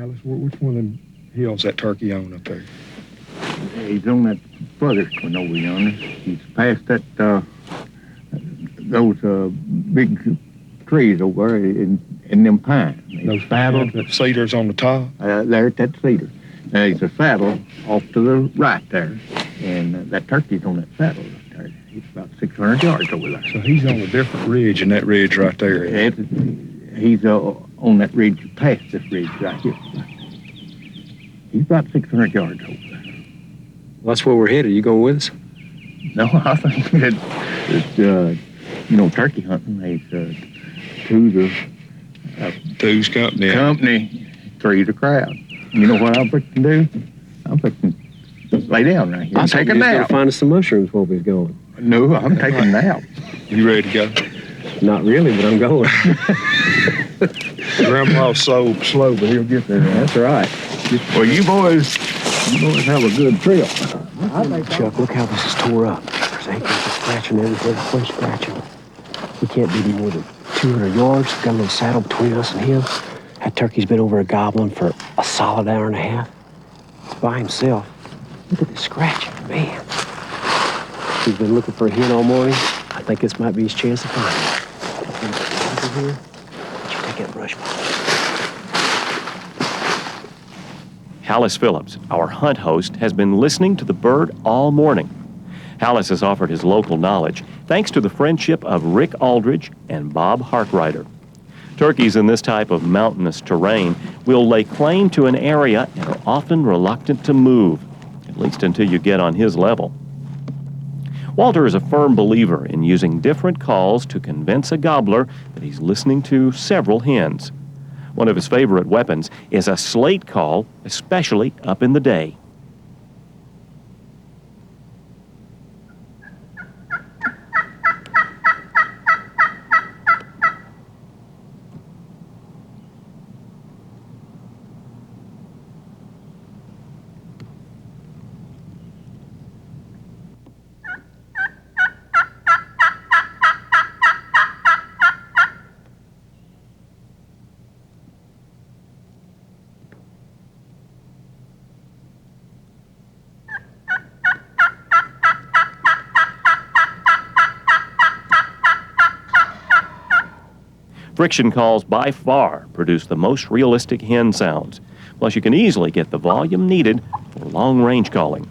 Alice, which one of them hills that turkey on up there? He's on that furthest one over yonder. He's past that, those big trees over there in them pines. Those saddles, that cedars on the top? There at that cedar. There's a saddle off to the right there, and that turkey's on that saddle right there. He's about 600 yards over there. So he's on a different ridge, and that ridge right there. He's on that ridge, past this ridge right here. He's about 600 yards over there. Well, that's where we're headed. You going with us? No, I think it's turkey hunting. There's two's company. Company, three's a crowd. You know what I'm fixing to do? I'm fixing to lay down right here and take a nap. Find us some mushrooms while we're going. No, I'm taking a nap. You ready to go? Not really, but I'm going. Grandpa's so slow, but he'll get there. That's right. Well, you boys have a good trip. Chuck, look how this is tore up. There's ankles and scratching everything. Quite scratching. We can't be more than 200 yards. Got a little saddle between us and him. That turkey's been over a goblin for a solid hour and a half. By himself. Look at this scratching, man. He's been looking for a hen all morning. I think this might be his chance to find it. Over here. Let you take that brush. Hallis Phillips, our hunt host, has been listening to the bird all morning. Hallis has offered his local knowledge thanks to the friendship of Rick Aldridge and Bob Harkrider. Turkeys in this type of mountainous terrain will lay claim to an area and are often reluctant to move, at least until you get on his level. Walter is a firm believer in using different calls to convince a gobbler that he's listening to several hens. One of his favorite weapons is a slate call, especially up in the day. Friction calls by far produce the most realistic hen sounds. Plus, you can easily get the volume needed for long-range calling.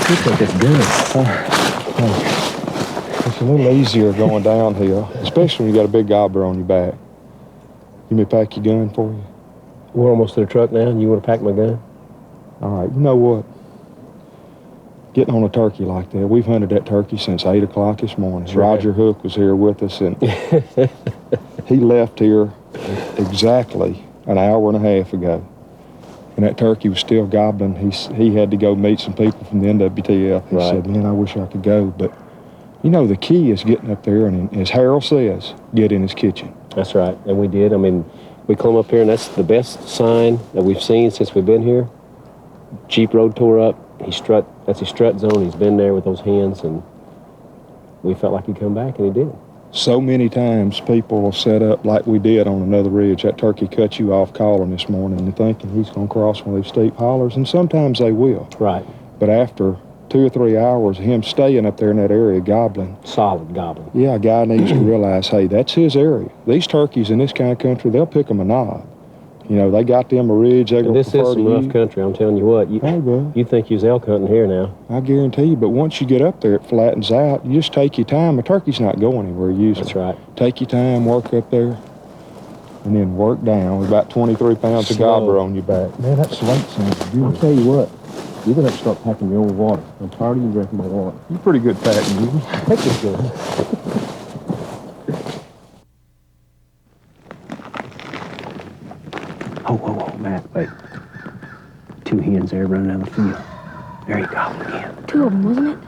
Looks like it's done. It's a little easier going downhill, especially when you got a big gobbler on your back. You may pack your gun for you? We're almost to the truck now, and you want to pack my gun? All right, you know what? Getting on a turkey like that, we've hunted that turkey since 8 o'clock this morning. Sure. Roger Hook was here with us, and he left here exactly an hour and a half ago. And that turkey was still gobbling. He had to go meet some people from the NWTF. He Right. said, man, I wish I could go. But, you know, the key is getting up there, and as Harold says, get in his kitchen. That's right, and we did. I mean, we come up here, and that's the best sign that we've seen since we've been here. Jeep road tore up. That's his strut zone. He's been there with those hens, and we felt like he'd come back, and he did. So many times people will set up like we did on another ridge. That turkey cut you off calling this morning and thinking he's going to cross one of these steep hollers, and sometimes they will. Right. But after 2 or 3 hours of him staying up there in that area gobbling, Solid gobbling. yeah, a guy needs to realize, hey, that's his area. These turkeys in this kind of country, they'll pick them a knob. You know, they got them a ridge they're going to This prefer is some to rough use. country, I'm telling you what. Hey, bud, You think you's elk hunting here now. I guarantee you, but once you get up there, it flattens out. You just take your time. A turkey's not going anywhere usually. That's right. Take your time, work up there, and then work down with about 23 pounds of Slow. gobbler on your back. Man, that slate sounds I'll good. tell you what, you're going to have to start packing your own water. I'm tired of you drinking my water. You're pretty good packing, you. Take this gun. Oh, Matt, wait. 2 hens there running down the field. There you go again. 2 of them, wasn't it?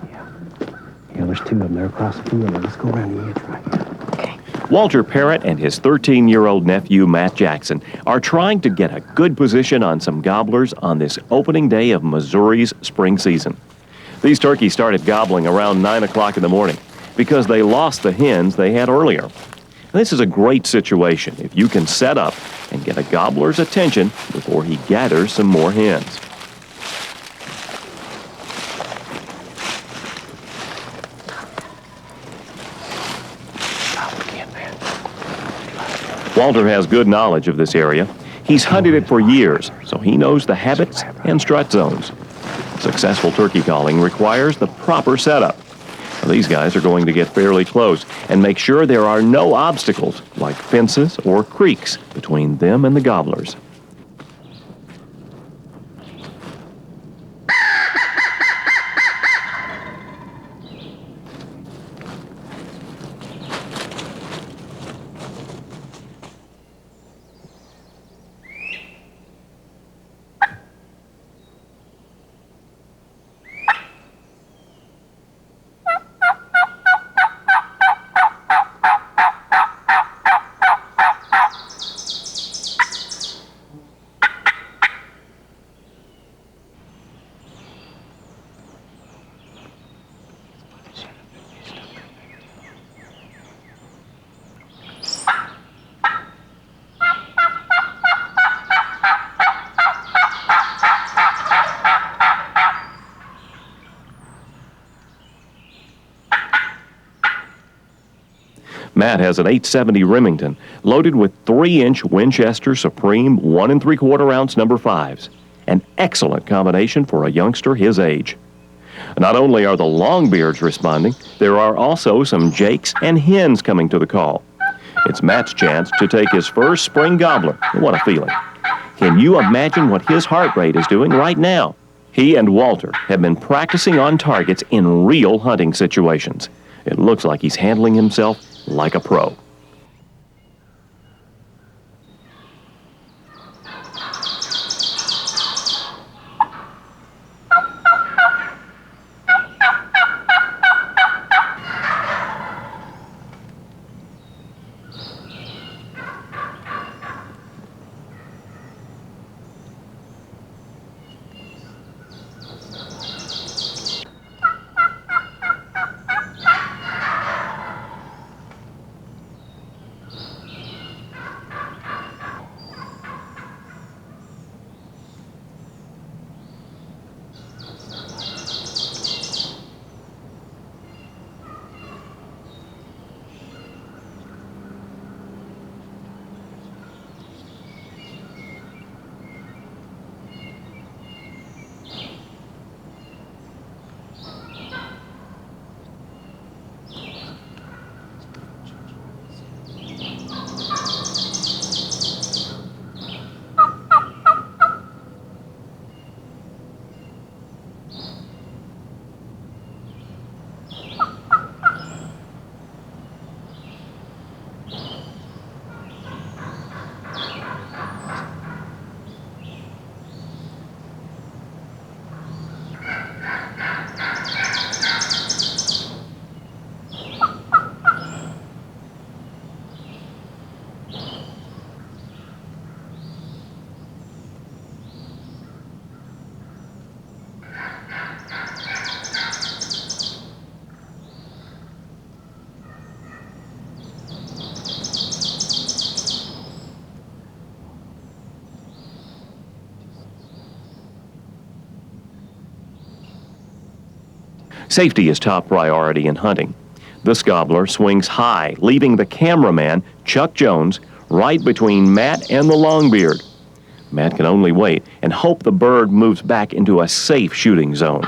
Yeah, there's 2 of them there across the field. Now let's go around the edge right here. Okay. Walter Parrott and his 13-year-old nephew, Matt Jackson, are trying to get a good position on some gobblers on this opening day of Missouri's spring season. These turkeys started gobbling around 9 o'clock in the morning because they lost the hens they had earlier. This is a great situation if you can set up and get a gobbler's attention before he gathers some more hens. Walter has good knowledge of this area. He's hunted it for years, so he knows the habits and strut zones. Successful turkey calling requires the proper setup. Now, these guys are going to get fairly close and make sure there are no obstacles like fences or creeks between them and the gobblers. Matt has an 870 Remington loaded with 3-inch Winchester Supreme 1 3/4 ounce number 5s. An excellent combination for a youngster his age. Not only are the longbeards responding, there are also some jakes and hens coming to the call. It's Matt's chance to take his first spring gobbler. What a feeling. Can you imagine what his heart rate is doing right now? He and Walter have been practicing on targets in real hunting situations. It looks like he's handling himself like a pro. Safety is top priority in hunting. This gobbler swings high, leaving the cameraman, Chuck Jones, right between Matt and the longbeard. Matt can only wait and hope the bird moves back into a safe shooting zone.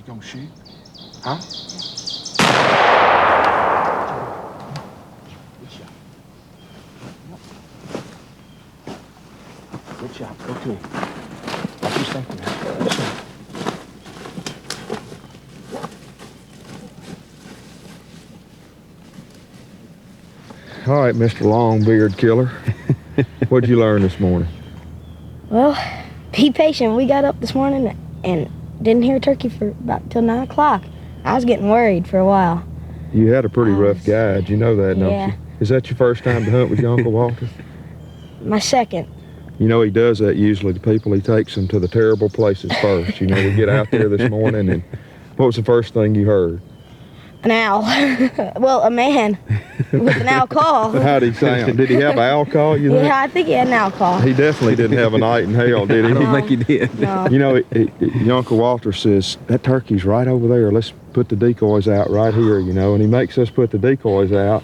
Gonna shoot? Huh? Good shot. Go to him. Watch your second. Good shot. All right, Mr. Longbeard Killer. What'd you learn this morning? Well, be patient. We got up this morning and didn't hear a turkey for about till 9 o'clock. I was getting worried for a while. You had a pretty rough guide. You know that, don't Yeah. you? Is that your first time to hunt with your Uncle Walter? My second. You know, he does that usually to people. He takes them to the terrible places first. You know, we get out there this morning, and what was the first thing you heard? An owl. Well, a man with an owl call. How'd he sound? Did he have an owl call, you think? Yeah, I think he had an owl call. He definitely didn't have a Knight Hale, did he? I don't think he did. No. You know, your Uncle Walter says, that turkey's right over there. Let's put the decoys out right here, you know, and he makes us put the decoys out.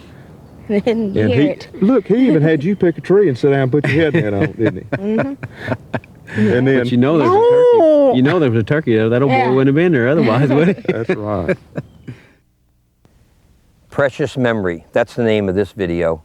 Didn't And hear it. Look, he even had you pick a tree and sit down and put your head down on it, didn't he? Mm-hmm. And then, But you know there was a turkey. You know there was a turkey there. That old Yeah. boy wouldn't have been there otherwise, would he? that's right. Precious Memory, that's the name of this video.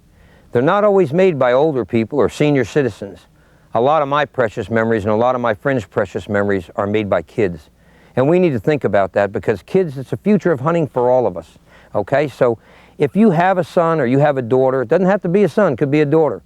They're not always made by older people or senior citizens. A lot of my precious memories and a lot of my friends' precious memories are made by kids. And we need to think about that because kids, it's the future of hunting for all of us. Okay, so if you have a son or you have a daughter, it doesn't have to be a son, it could be a daughter.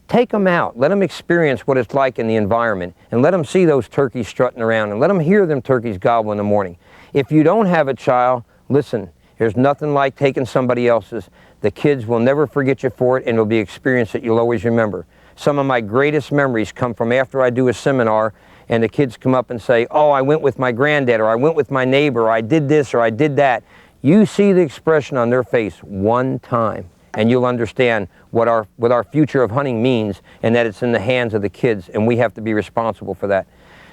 Take them out, let them experience what it's like in the environment and let them see those turkeys strutting around and let them hear them turkeys gobble in the morning. If you don't have a child, listen, there's nothing like taking somebody else's. The kids will never forget you for it and it'll be an experience that you'll always remember. Some of my greatest memories come from after I do a seminar and the kids come up and say, oh, I went with my granddad or I went with my neighbor or I did this or I did that. You see the expression on their face one time and you'll understand what our future of hunting means and that it's in the hands of the kids and we have to be responsible for that.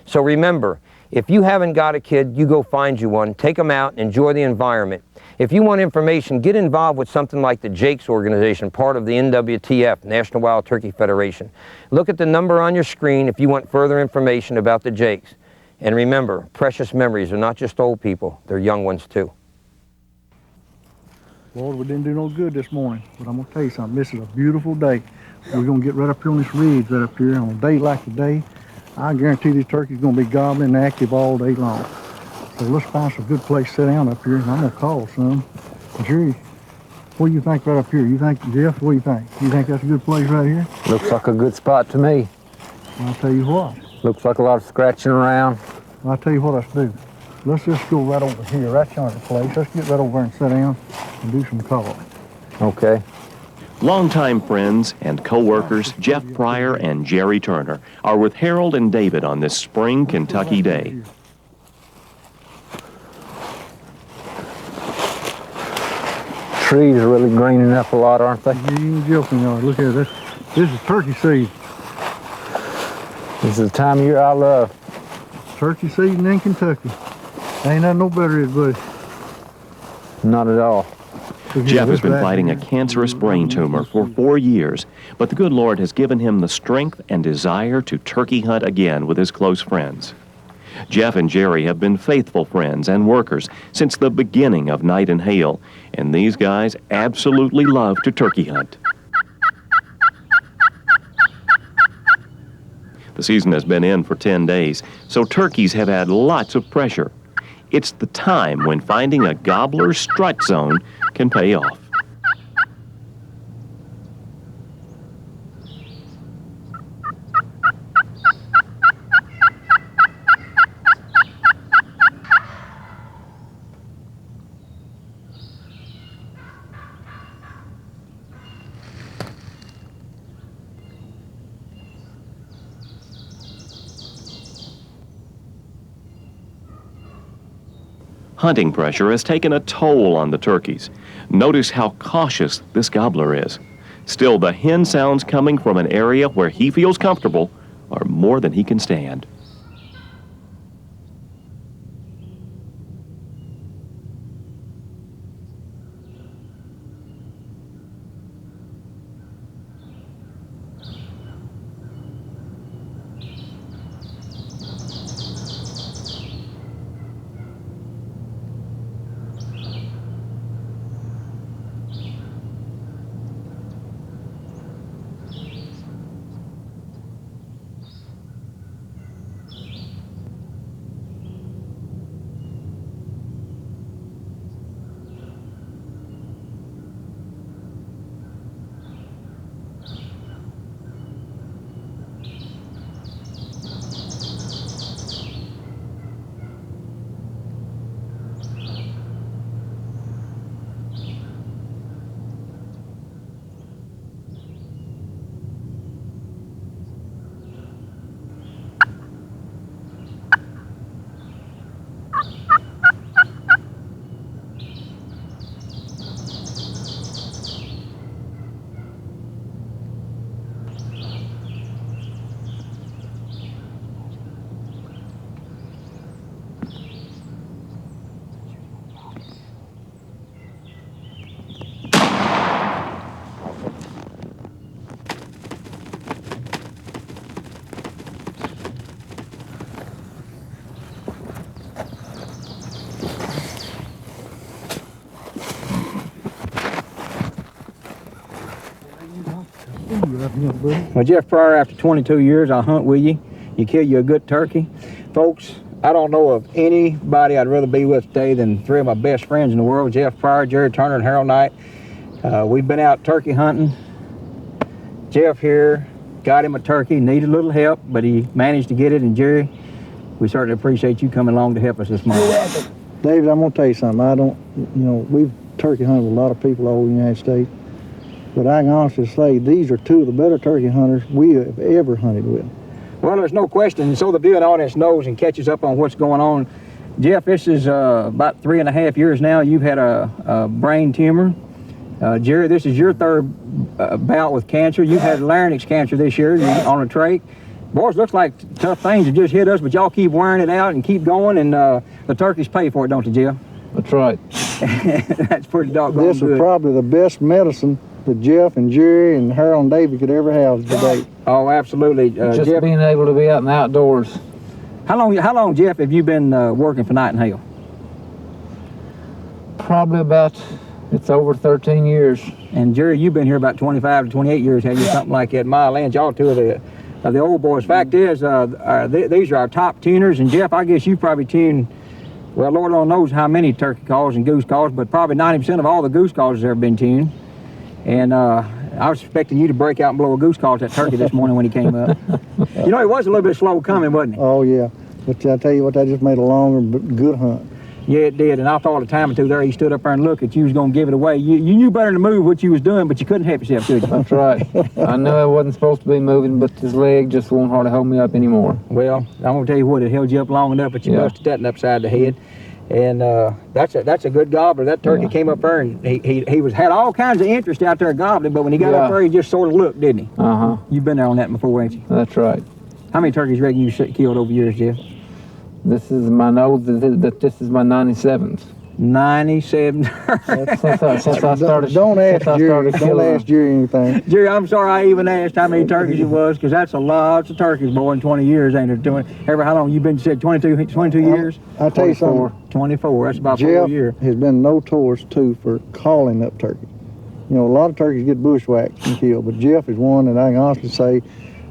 So remember, If you haven't got a kid, you go find you one, take them out, enjoy the environment. If you want information, get involved with something like the Jake's organization, part of the NWTF, National Wild Turkey Federation. Look at the number on your screen if you want further information about the Jakes. And remember, precious memories are not just old people, they're young ones too. Lord, we didn't do no good this morning, but I'm gonna tell you something, this is a beautiful day. We're gonna get right up here on this ridge right up here. On a day like today, I guarantee these turkeys gonna be gobbling and active all day long. So let's find some good place to sit down up here, and I'm gonna call some. Jerry, what do you think right up here? You think, Jeff, what do you think? You think that's a good place right here? Looks like a good spot to me. Well, I'll tell you what. Looks like a lot of scratching around. I'll tell you what let's do. Let's just go right over here, right yonder place. Let's get right over there and sit down and do some calling. Okay. Longtime friends and co-workers Jeff Pryor and Jerry Turner are with Harold and David on this spring Kentucky day. Trees are really greening up a lot, aren't they? You ain't joking, y'all. Look at this. This is turkey seed. This is the time of year I love. Turkey season in Kentucky. Ain't nothing no better, buddy. Not at all. Jeff has been fighting a cancerous brain tumor for 4 years, but the good Lord has given him the strength and desire to turkey hunt again with his close friends. Jeff and Jerry have been faithful friends and workers since the beginning of Knight and Hale, and these guys absolutely love to turkey hunt. The season has been in for 10 days, so turkeys have had lots of pressure. It's the time when finding a gobbler strut zone can pay off. Hunting pressure has taken a toll on the turkeys. Notice how cautious this gobbler is. Still, the hen sounds coming from an area where he feels comfortable are more than he can stand. Well, Jeff Pryor, after 22 years, I'll hunt with you. You kill you a good turkey. Folks, I don't know of anybody I'd rather be with today than three of my best friends in the world, Jeff Pryor, Jerry Turner, and Harold Knight. We've been out turkey hunting. Jeff here got him a turkey, needed a little help, but he managed to get it. And Jerry, we certainly appreciate you coming along to help us this morning. David, I'm gonna tell you something. We've turkey hunted with a lot of people all over the United States, but I can honestly say these are two of the better turkey hunters we have ever hunted with. Well, there's no question, and so the viewing audience knows and catches up on what's going on. Jeff, this is about 3.5 years now. You've had a brain tumor. Jerry, this is your third bout with cancer. You've had larynx cancer this year on a trach. Boys, looks like tough things have just hit us, but y'all keep wearing it out and keep going, and the turkeys pay for it, don't you, Jeff? That's right. That's pretty doggone This good. is probably the best medicine that Jeff and Jerry and Harold and David could ever have today. Oh, absolutely. Just Jeff, being able to be out in the outdoors. how long, Jeff, have you been working for Knight Hale? Probably about, it's over 13 years. And Jerry, you've been here about 25 to 28 years, haven't you? Something like that. My land, y'all two of the old boys. Fact is, these are our top tuners, and Jeff, I guess you probably tuned, well, Lord only knows how many turkey calls and goose calls, but probably 90% of all the goose calls has ever been tuned. And I was expecting you to break out and blow a goose call to that turkey this morning when he came up. You know, he was a little bit slow coming, wasn't he? Oh yeah, but I tell you what, that just made a longer but good hunt. Yeah, it did. And I thought a time or two there, he stood up there and looked at you was going to give it away. You knew better than to move what you was doing, but you couldn't help yourself, could you? That's right. I knew I wasn't supposed to be moving, but his leg just won't hardly hold me up anymore. Well, I'm going to tell you what, it held you up long enough, but you busted that upside the head. And that's a good gobbler. That turkey came up there, and he had all kinds of interest out there gobbling, but when he got up there, he just sort of looked, didn't he? Uh-huh. You've been there on that before, ain't you? That's right. How many turkeys reckon you killed over the years, Jeff? This is my nose, this is my 97th. 97. Since I started. Don't ask since I Jerry. started Don't killing ask Jerry anything. Jerry, I'm sorry I even asked how many turkeys it was, because that's a lot of turkeys, boy, in 20 years, ain't it? How long you been, you said 22 years? I'll tell you something. 24, that's about Jeff 4 years. has been notorious too for calling up turkey. You know, a lot of turkeys get bushwhacked and killed, but Jeff is one that I can honestly say,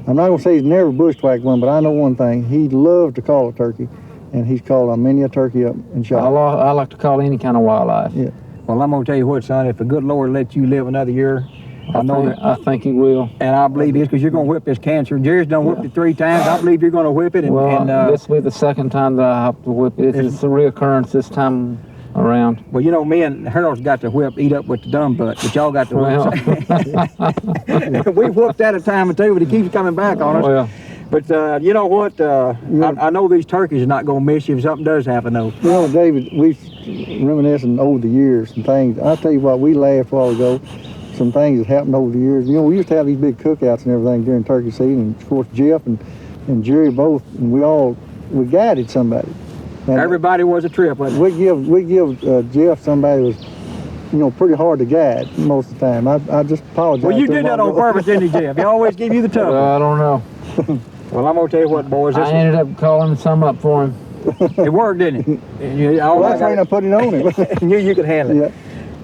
I'm not gonna say he's never bushwhacked one, but I know one thing, he loved to call a turkey, and he's called many a turkey up and shot. I like to call any kind of wildlife. Yeah. Well, I'm gonna tell you what, son, if the good Lord lets you live another year, I think he will. And I believe it is, because you're going to whip this cancer. Jerry's done whipped it 3 times. I believe you're going to whip it. This will be the second time that I have to whip it. It's a reoccurrence this time around. Well, you know, me and Harold's got to eat up with the dumb butt, but y'all got to whip. We've whooped that a time or two, but he keeps coming back on us. Well, but you know what? I know these turkeys are not going to miss you if something does happen, though. You know, David, we reminiscing over the years and things. I'll tell you what, we laughed a while ago. Some things that happened over the years. You know, we used to have these big cookouts and everything during turkey season. And of course, Jeff and Jerry both, and we guided somebody. And everybody was a trip, wasn't it? We give Jeff somebody was, you know, pretty hard to guide most of the time. I just apologize. Well, you did that on purpose, didn't you, Jeff? He always give you the tough. I don't know. Well, I'm gonna tell you what, boys. I ended up calling some up for him. It worked, didn't it? Well, that's why I put it on him. You could handle it. Yeah.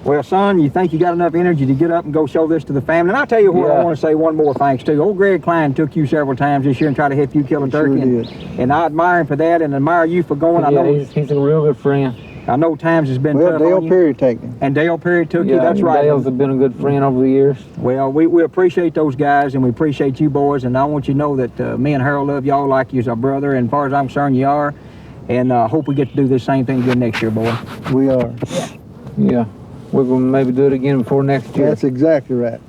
Well, son, you think you got enough energy to get up and go show this to the family? And I'll tell you what, I want to say one more thanks too. Old Greg Klein took you several times this year and tried to help you kill a turkey. Sure did. And I admire him for that and admire you for going. Yeah, I know he's a real good friend. I know times has been tough Dale on you. Perry took him. And Dale Perry took you, Yeah, that's right. Dale's have been a good friend over the years. Well, we appreciate those guys, and we appreciate you boys, and I want you to know that me and Harold love y'all like you's our brother, and as far as I'm concerned, you are. And I hope we get to do the same thing again next year, boy. We are. Yeah. We're going to maybe do it again before next year. That's exactly right.